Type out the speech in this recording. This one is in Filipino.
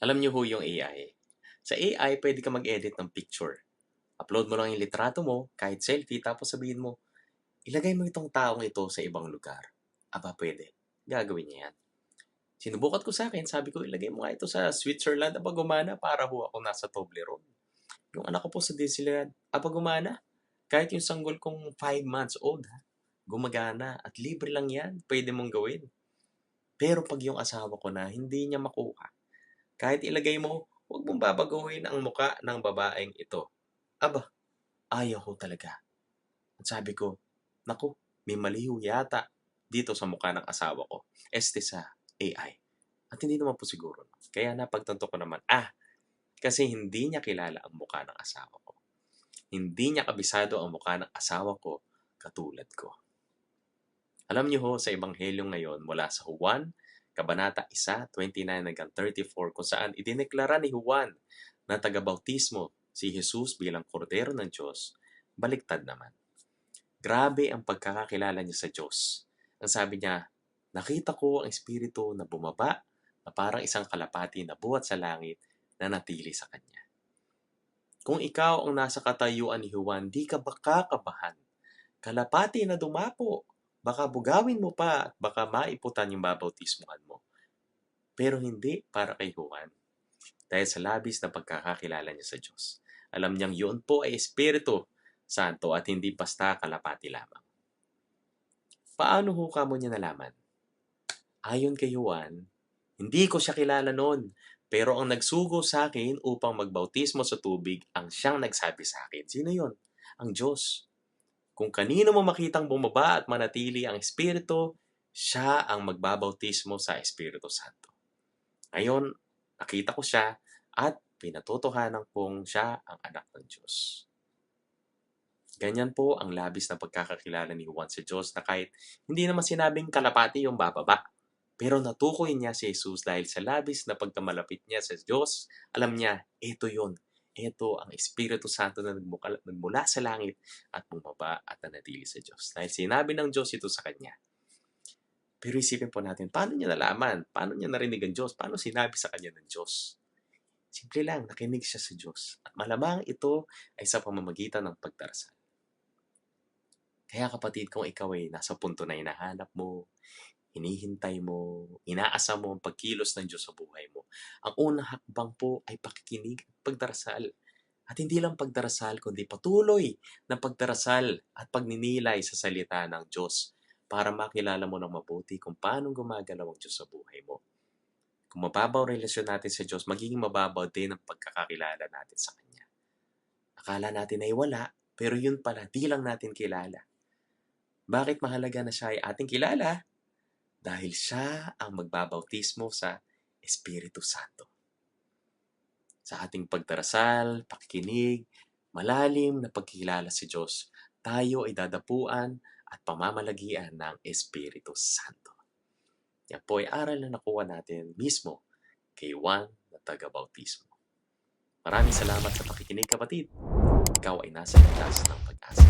Alam niyo ho yung AI. Sa AI, pwede ka mag-edit ng picture. Upload mo lang yung litrato mo, kahit selfie, tapos sabihin mo, ilagay mo itong taong ito sa ibang lugar. Aba, pwede. Gagawin niya yan. Sinubukan ko sa akin, sabi ko, ilagay mo nga ito sa Switzerland. Aba, gumana, para ho ako nasa Toblerone. Yung anak ko po sa Disneyland, aba, gumana. Kahit yung sanggol kong 5 months old, ha, gumagana. At libre lang yan. Pwede mong gawin. Pero pag yung asawa ko na, hindi niya makuha. Kahit ilagay mo, huwag mong babaguhin ang muka ng babaeng ito. Aba, ayaw ko talaga. At sabi ko, naku, may mali ho yata dito sa mukha ng asawa ko. Sa AI. At hindi naman po siguro. Kaya napagtanto ko naman, kasi hindi niya kilala ang mukha ng asawa ko. Hindi niya kabisado ang mukha ng asawa ko katulad ko. Alam niyo ho, sa Ebanghelyo ngayon mula sa Juan, Kabanata 1:29-34, kung saan idineklara ni Juan na tagabautismo si Jesus bilang kordero ng Diyos, baliktad naman. Grabe ang pagkakakilala niya sa Diyos. Ang sabi niya, nakita ko ang Espiritu na bumaba na parang isang kalapati na buhat sa langit na natili sa kanya. Kung ikaw ang nasa katayuan ni Juan, di ka ba kakabahan? Kalapati na dumapo. Baka bugawin mo pa at baka maiputan yung babautismuhan mo. Pero hindi para kay Juan. Dahil sa labis na pagkakakilala niya sa Diyos. Alam niyang yun po ay Espiritu Santo at hindi basta kalapati lamang. Paano ho kamo niya nalaman? Ayon kay Juan, hindi ko siya kilala noon. Pero ang nagsugo sa akin upang magbautismo sa tubig ang siyang nagsabi sa akin. Sino yon? Ang Diyos. Kung kanino mo makitang bumaba at manatili ang Espiritu, siya ang magbabautismo sa Espiritu Santo. Ngayon, nakita ko siya at pinatotohanan kong siya ang anak ng Diyos. Ganyan po ang labis na pagkakakilala ni Juan sa Diyos na kahit hindi naman sinabing kalapati yung bababa. Pero natukoy niya si Jesus dahil sa labis na pagkamalapit niya sa Diyos, alam niya, ito yun. Ito ang Espiritu Santo na nagmula sa langit at bumaba at nanatili sa Diyos. Dahil sinabi ng Diyos ito sa kanya. Pero isipin po natin, paano niya nalaman? Paano niya narinig ang Diyos? Paano sinabi sa kanya ng Diyos? Simple lang, nakinig siya sa Diyos. At malamang ito ay sa pamamagitan ng pagdarasal. Kaya kapatid, kung ikaw ay nasa punto na hinahanap mo, hinihintay mo, inaasam mo ang pagkilos ng Diyos sa buhay mo. Ang unang hakbang po ay pakikinig at pagdarasal. At hindi lang pagdarasal, kundi patuloy na pagdarasal at pagninilay sa salita ng Diyos para makilala mo ng mabuti kung paano gumagalaw ang Diyos sa buhay mo. Kung mababaw ang relasyon natin sa Diyos, magiging mababaw din ang pagkakakilala natin sa Kanya. Akala natin ay wala, pero yun pala, di lang natin kilala. Bakit mahalaga na siya ay ating kilala? Dahil siya ang magbabautismo sa Espiritu Santo. Sa ating pagdarasal, pakikinig, malalim na pagkilala sa Diyos, tayo ay dadapuan at pamamalagian ng Espiritu Santo. Yan po ay aral na nakuha natin mismo kay Juan na taga-bautismo. Maraming salamat sa pakikinig, kapatid. Ikaw ay nasa landas ng pag-asa.